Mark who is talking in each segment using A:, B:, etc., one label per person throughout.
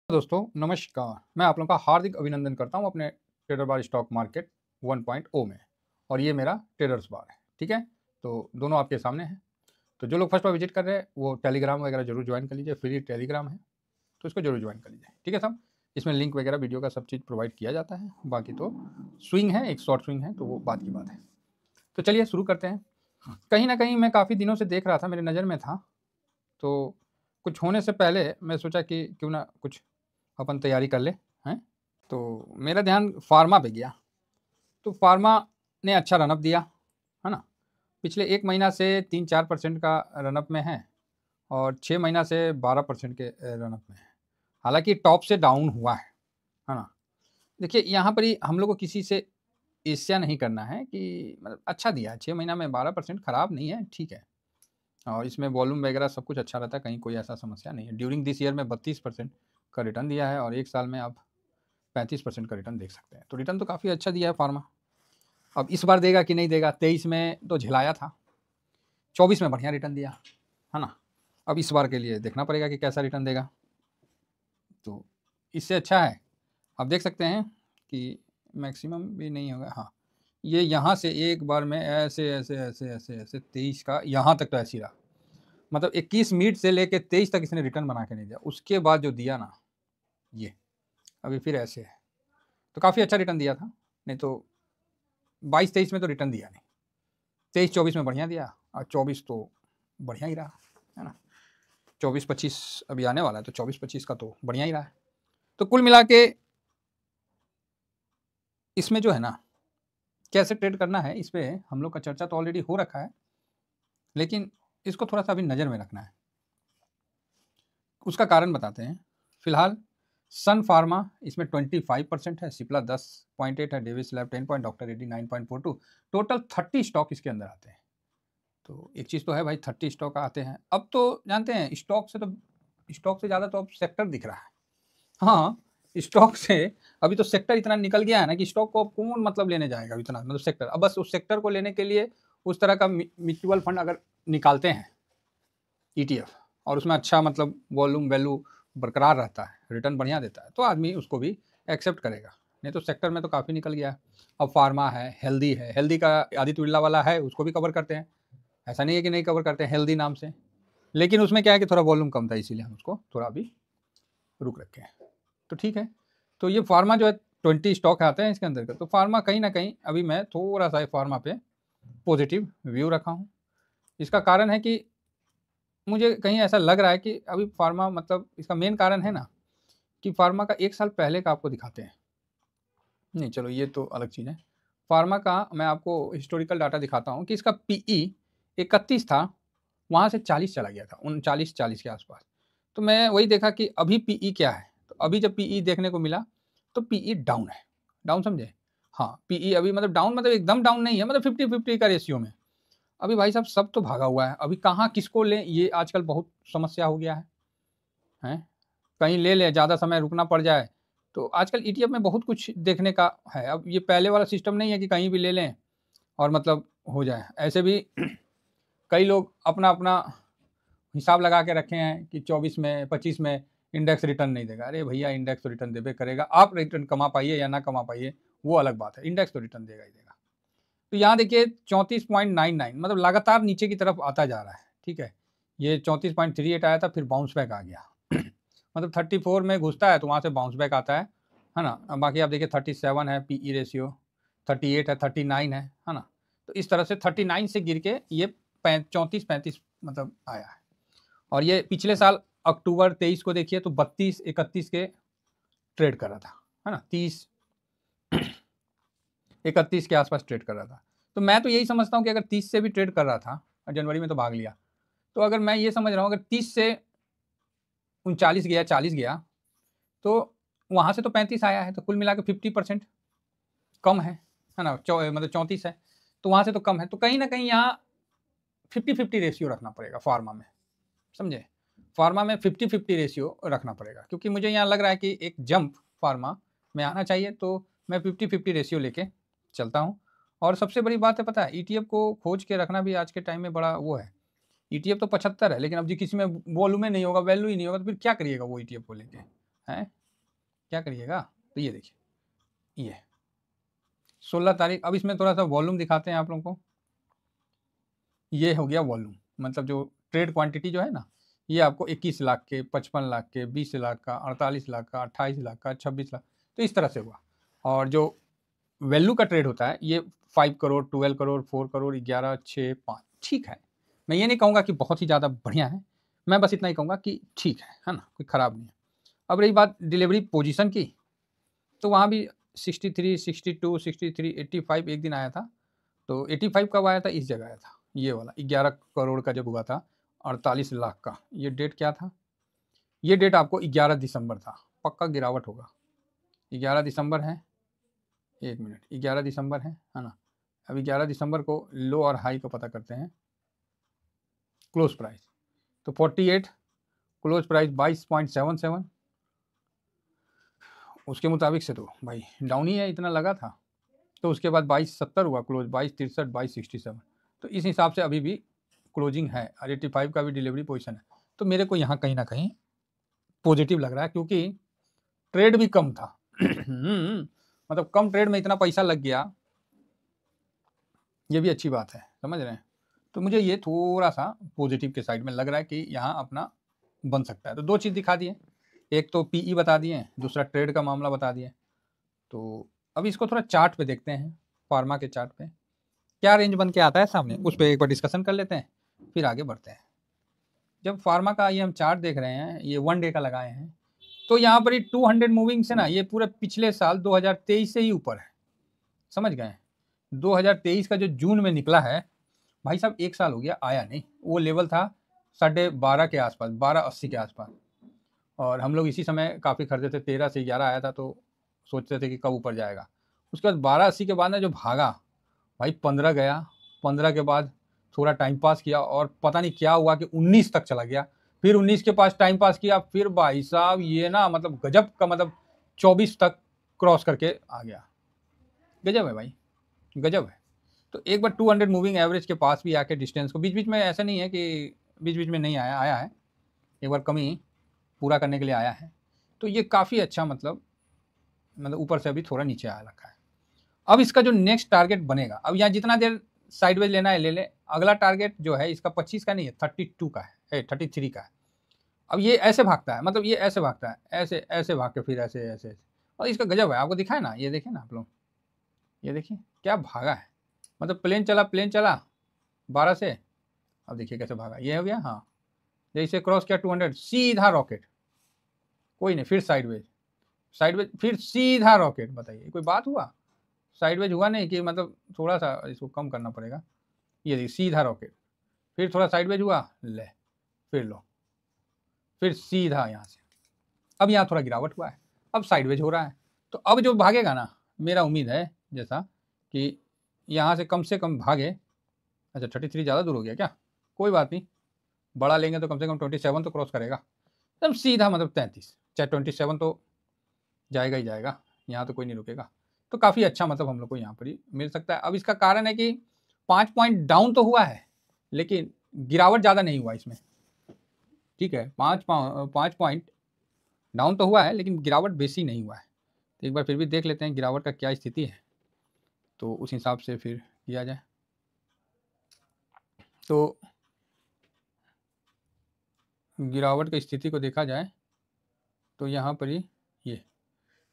A: दोस्तों नमस्कार, मैं आप लोगों का हार्दिक अभिनंदन करता हूं अपने ट्रेडर बार स्टॉक मार्केट 1.0 में। और ये मेरा ट्रेडर्स बार है, ठीक है। तो दोनों आपके सामने हैं। तो जो लोग फर्स्ट बार विजिट कर रहे हैं वो टेलीग्राम वगैरह जरूर ज्वाइन कर लीजिए, फ्री टेलीग्राम है तो इसको जरूर ज्वाइन कर लीजिए, ठीक है साहब। इसमें लिंक वगैरह वीडियो का सब चीज़ प्रोवाइड किया जाता है। बाकी तो स्विंग है, एक शॉर्ट स्विंग है तो वो बात की बात है। तो चलिए शुरू करते हैं। कहीं ना कहीं मैं काफ़ी दिनों से देख रहा था, मेरे नज़र में था, तो कुछ होने से पहले मैं सोचा कि क्यों ना कुछ अपन तैयारी कर ले हैं। तो मेरा ध्यान फार्मा पे गया। तो फार्मा ने अच्छा रनअप दिया, है ना। पिछले 1 महीना से 3-4% का रनअप में है और 6 महीना से 12% के रनअप में है। हालांकि टॉप से डाउन हुआ है ना। देखिए यहाँ पर ही हम लोग को किसी से ईर्ष्या नहीं करना है कि मतलब अच्छा दिया है, 6 महीना में 12% खराब नहीं है, ठीक है। और इसमें वॉल्यूम वगैरह सब कुछ अच्छा रहता है, कहीं कोई ऐसा समस्या नहीं है। ड्यूरिंग दिस ईयर में 32% का रिटर्न दिया है और 1 साल में आप 35% का रिटर्न देख सकते हैं। तो रिटर्न तो काफ़ी अच्छा दिया है फार्मा। अब इस बार देगा कि नहीं देगा, 23 में तो झिलाया था, 24 में बढ़िया रिटर्न दिया, है ना। अब इस बार के लिए देखना पड़ेगा कि कैसा रिटर्न देगा। तो इससे अच्छा है, आप देख सकते हैं कि मैक्सिमम भी नहीं होगा। हाँ, ये यहाँ से एक बार में ऐसे ऐसे ऐसे ऐसे ऐसे 23 का यहाँ तक तो ऐसे ही रहा। मतलब 21 मिनट से लेके 23 तक इसने रिटर्न बना के नहीं दिया। उसके बाद जो दिया ना, ये अभी फिर ऐसे है। तो काफ़ी अच्छा रिटर्न दिया था। नहीं तो 22-23 में तो रिटर्न दिया नहीं, 23-24 में बढ़िया दिया और 24 तो बढ़िया ही रहा, है ना। 24-25 अभी आने वाला है तो 24-25 का तो बढ़िया ही रहा है। तो कुल मिला के इसमें जो है ना, कैसे ट्रेड करना है इस पर हम लोग का चर्चा तो ऑलरेडी हो रखा है, लेकिन इसको थोड़ा सा अभी नज़र में रखना है। उसका कारण बताते हैं। फिलहाल सन फार्मा इसमें 25% है, सिप्ला 10.8 है, Davis lab 10 point, doctor Reddy 9.42, total 30 stock इसके अंदर आते हैं। तो एक चीज़ तो है भाई, 30 स्टॉक आते हैं। अब तो जानते हैं स्टॉक से ज़्यादा तो अब सेक्टर दिख रहा है। हाँ, स्टॉक से अभी तो सेक्टर इतना निकल गया है ना कि स्टॉक को अब कौन मतलब लेने जाएगा इतना, मतलब सेक्टर। अब बस उस सेक्टर को लेने के लिए उस तरह का म्यूचुअल फंड अगर निकालते हैं ETF और उसमें अच्छा मतलब वॉल्यूम वैल्यू बरकरार रहता है, रिटर्न बढ़िया देता है, तो आदमी उसको भी एक्सेप्ट करेगा। नहीं तो सेक्टर में तो काफ़ी निकल गया है। अब फार्मा है, हेल्दी का आदित्य बिरला वाला है, उसको भी कवर करते हैं, ऐसा नहीं है कि नहीं कवर करते हैं हेल्दी नाम से। लेकिन उसमें क्या है कि थोड़ा वॉल्यूम कम था, इसीलिए हम उसको थोड़ा अभी रुक रखे हैं। तो ठीक है। तो ये फार्मा जो है 20 स्टॉक आते हैं इसके अंदर का। तो फार्मा कहीं ना कहीं अभी मैं थोड़ा सा फार्मा पे पॉजिटिव व्यू रखा हूँ। इसका कारण है कि मुझे कहीं ऐसा लग रहा है कि अभी फार्मा मतलब इसका मेन कारण है ना कि फार्मा का 1 साल पहले का आपको दिखाते हैं। नहीं चलो ये तो अलग चीज़ है। फार्मा का मैं आपको हिस्टोरिकल डाटा दिखाता हूँ कि इसका PE 31 था, वहाँ से 40 चला गया था, 39-40 के आसपास। तो मैं वही देखा कि अभी PE क्या है। तो अभी जब PE देखने को मिला तो PE डाउन है। डाउन समझे? हाँ, PE अभी मतलब डाउन, मतलब एकदम डाउन नहीं है, मतलब 50-50 का रेशियो में। अभी भाई साहब सब तो भागा हुआ है, अभी कहाँ किसको लें ये आजकल बहुत समस्या हो गया है, हैं? कहीं ले लें, ज़्यादा समय रुकना पड़ जाए। तो आजकल ETF में बहुत कुछ देखने का है। अब ये पहले वाला सिस्टम नहीं है कि कहीं भी ले लें और मतलब हो जाए। ऐसे भी कई लोग अपना हिसाब लगा के रखे हैं कि 24 में 25 में इंडेक्स रिटर्न नहीं देगा। अरे भैया, इंडेक्स तो रिटर्न देवे करेगा, आप रिटर्न कमा पाइए या ना कमा पाइए वो अलग बात है, इंडेक्स तो रिटर्न देगा ही देगा। तो यहाँ देखिए 34.99 मतलब लगातार नीचे की तरफ आता जा रहा है, ठीक है। ये 34.38 आया था, फिर बाउंस बैक आ गया मतलब 34 में घुसता है तो वहाँ से बाउंस बैक आता है ना। बाकी आप देखिए 37 है PE रेशियो, 38 है, 39 है ना। तो इस तरह से 39 से गिर के ये 34-35 मतलब आया है। और ये पिछले साल अक्टूबर 23 को देखिए तो 32-31 के ट्रेड कर रहा था, है ना। 30-31 के आसपास ट्रेड कर रहा था। तो मैं तो यही समझता हूँ कि अगर 30 से भी ट्रेड कर रहा था, जनवरी में तो भाग लिया, तो अगर मैं ये समझ रहा हूँ अगर 30 से 39 गया, 40 गया, तो वहाँ से तो 35 आया है, तो कुल मिला के 50% कम है ना। मतलब 34 है तो वहाँ से तो कम है। तो कहीं ना कहीं यहाँ 50-50 रेशियो रखना पड़ेगा फार्मा में, समझे। फार्मा में 50-50 रेशियो रखना पड़ेगा, क्योंकि मुझे यहाँ लग रहा है कि एक जंप फार्मा में आना चाहिए। तो मैं 50-50 रेशियो लेके चलता हूँ। और सबसे बड़ी बात है पता है, ETF को खोज के रखना भी आज के टाइम में बड़ा वो है। ETF तो 75 है, लेकिन अब जी किसी में वॉल्यूम नहीं होगा, वैल्यू ही नहीं होगा, तो फिर क्या करिएगा वो ETF को लेके, हैं। क्या करिएगा, तो ये देखिए ये 16 तारीख। अब इसमें थोड़ा सा वॉल्यूम दिखाते हैं आप लोगों को। ये हो गया वॉल्यूम, मतलब जो ट्रेड क्वांटिटी जो है ना, ये आपको 21 लाख के, 55 लाख के, 20 लाख का, 48 लाख का, 28 लाख का, 26 लाख, तो इस तरह से हुआ। और जो वैल्यू का ट्रेड होता है ये 5 करोड़, 12 करोड़, 4 करोड़, 11, 6, 5, ठीक है। मैं ये नहीं कहूँगा कि बहुत ही ज़्यादा बढ़िया है, मैं बस इतना ही कहूँगा कि ठीक है ना, कोई ख़राब नहीं है। अब रही बात डिलीवरी पोजीशन की, तो वहाँ भी 63, 62, 63, 85 एक दिन आया था। तो 85 कब आया था, इस जगह आया था, ये वाला 11 करोड़ का जब हुआ था, 48 लाख का। ये डेट क्या था, ये डेट आपको 11 दिसंबर था, पक्का गिरावट होगा। 11 दिसंबर है, 1 मिनट, 11 दिसंबर है ना। अब 11 दिसंबर को लो और हाई का पता करते हैं। क्लोज प्राइस तो 48, क्लोज प्राइस 22.77, उसके मुताबिक से तो भाई डाउन ही है, इतना लगा था। तो उसके बाद 22.70 हुआ क्लोज, 22.63, 22.67, तो इस हिसाब से अभी भी क्लोजिंग है। और 85 का भी डिलीवरी पोजीशन है। तो मेरे को यहाँ कहीं ना कहीं पॉजिटिव लग रहा है, क्योंकि ट्रेड भी कम था मतलब कम ट्रेड में इतना पैसा लग गया, ये भी अच्छी बात है, समझ रहे हैं। तो मुझे ये थोड़ा सा पॉजिटिव के साइड में लग रहा है कि यहाँ अपना बन सकता है। तो दो चीज़ दिखा दिए, एक तो पीई बता दिए, दूसरा ट्रेड का मामला बता दिए। तो अब इसको थोड़ा चार्ट पे देखते हैं, फार्मा के चार्ट पे क्या रेंज बन के आता है सामने, उस पर एक बार डिस्कशन कर लेते हैं, फिर आगे बढ़ते हैं। जब फार्मा का ये हम चार्ट देख रहे हैं, ये 1 डे का लगाए हैं, तो यहाँ पर 200 मूविंग से ना, ये पूरे पिछले साल 2023 से ही ऊपर है, समझ गए। 2023 का जो जून में निकला है, भाई साहब 1 साल हो गया, आया नहीं। वो लेवल था 12.5 के आसपास, 12.80 के आसपास, और हम लोग इसी समय काफ़ी खरीदे थे। 13 से 11 आया था, तो सोचते थे कि कब ऊपर जाएगा। उसके बाद 12.80 के बाद ना जो भागा भाई, 15 गया, 15 के बाद थोड़ा टाइम पास किया, और पता नहीं क्या हुआ कि 19 तक चला गया। फिर 19 के पास टाइम पास किया, फिर भाई साहब ये ना मतलब गजब का, मतलब 24 तक क्रॉस करके आ गया। गजब है भाई, गजब है। तो एक बार 200 मूविंग एवरेज के पास भी आके डिस्टेंस को, बीच बीच में ऐसा नहीं है कि बीच बीच में नहीं आया, आया है, एक बार कमी पूरा करने के लिए आया है। तो ये काफ़ी अच्छा, मतलब ऊपर से अभी थोड़ा नीचे आ रखा है। अब इसका जो नेक्स्ट टारगेट बनेगा, अब यहाँ जितना देर साइडवेज लेना है ले ले, अगला टारगेट जो है इसका 25 का नहीं है, 32 का है, 33 का है। अब ये ऐसे भागता है, मतलब ये ऐसे भागता है, ऐसे ऐसे भाग के फिर ऐसे ऐसे, और इसका गजब है, आपको दिखाए ना, ये देखें ना आप लोग, ये देखिए क्या भागा है, मतलब प्लेन चला 12 से, अब देखिए कैसे भागा, ये हो गया। हाँ, जैसे क्रॉस किया 200, सीधा रॉकेट, कोई नहीं, फिर साइडवेज फिर सीधा रॉकेट। बताइए कोई बात हुआ, साइडवेज हुआ नहीं कि, मतलब थोड़ा सा इसको कम करना पड़ेगा। ये देखिए सीधा रॉकेट, फिर थोड़ा साइडवेज हुआ, ले, फिर लो, फिर सीधा यहाँ से। अब यहाँ थोड़ा गिरावट हुआ है, अब साइडवेज हो रहा है। तो अब जो भागेगा ना, मेरा उम्मीद है जैसा कि यहाँ से कम भागे। अच्छा 33 ज़्यादा दूर हो गया क्या, कोई बात नहीं, बड़ा लेंगे तो कम से कम 27 तो क्रॉस करेगा, एकदम सीधा, मतलब 33, चाहे 27 तो जाएगा ही जाएगा, यहाँ तो कोई नहीं रुकेगा। तो काफ़ी अच्छा, मतलब हम लोग को यहाँ पर ही मिल सकता है। अब इसका कारण है कि 5 पॉइंट डाउन तो हुआ है, लेकिन गिरावट ज़्यादा नहीं हुआ इसमें, ठीक है। 5 पॉइंट डाउन तो हुआ है, लेकिन गिरावट बेसी नहीं हुआ है। तो एक बार फिर भी देख लेते हैं गिरावट का क्या स्थिति है, तो उस हिसाब से फिर किया जाए। तो गिरावट की स्थिति को देखा जाए तो यहाँ पर ही ये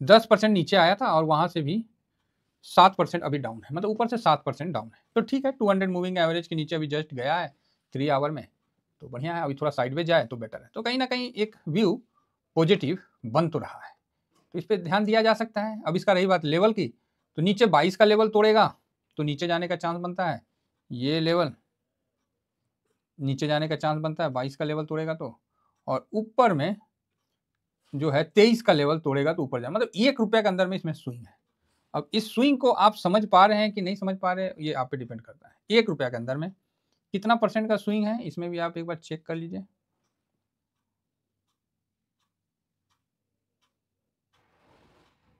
A: 10% नीचे आया था, और वहाँ से भी 7% अभी डाउन है, मतलब ऊपर से 7% डाउन है। तो ठीक है, 200 मूविंग एवरेज के नीचे अभी जस्ट गया है 3 आवर में, तो बढ़िया है। अभी थोड़ा साइडवेज जाए तो बेटर है। तो कहीं ना कहीं एक व्यू पॉजिटिव बन तो रहा है, तो इस पर ध्यान दिया जा सकता है। अब इसका रही बात लेवल की, तो नीचे 22 का लेवल तोड़ेगा तो नीचे जाने का चांस बनता है, ये लेवल नीचे जाने का चांस बनता है 22 का लेवल तोड़ेगा तो, और ऊपर में जो है 23 का लेवल तोड़ेगा तो ऊपर जाए, मतलब 1 रुपये के अंदर में इसमें स्विंग है। अब इस स्विंग को आप समझ पा रहे हैं कि नहीं समझ पा रहे, ये आप पे डिपेंड करता है। 1 रुपया के अंदर में कितना % का स्विंग है, इसमें भी आप एक बार चेक कर लीजिए।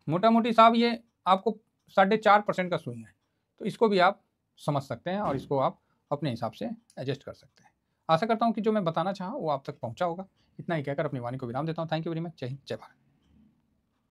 A: मोटा मोटी साहब ये आपको 4.5% का स्विंग है, तो इसको भी आप समझ सकते हैं, और इसको आप अपने हिसाब से एडजस्ट कर सकते हैं। आशा करता हूँ कि जो मैं बताना चाहा वो आप तक पहुँचा होगा। इतना ही कहकर अपनी वाणी को विराम देता हूँ। Thank you very much. जय हिंद, जय भारत।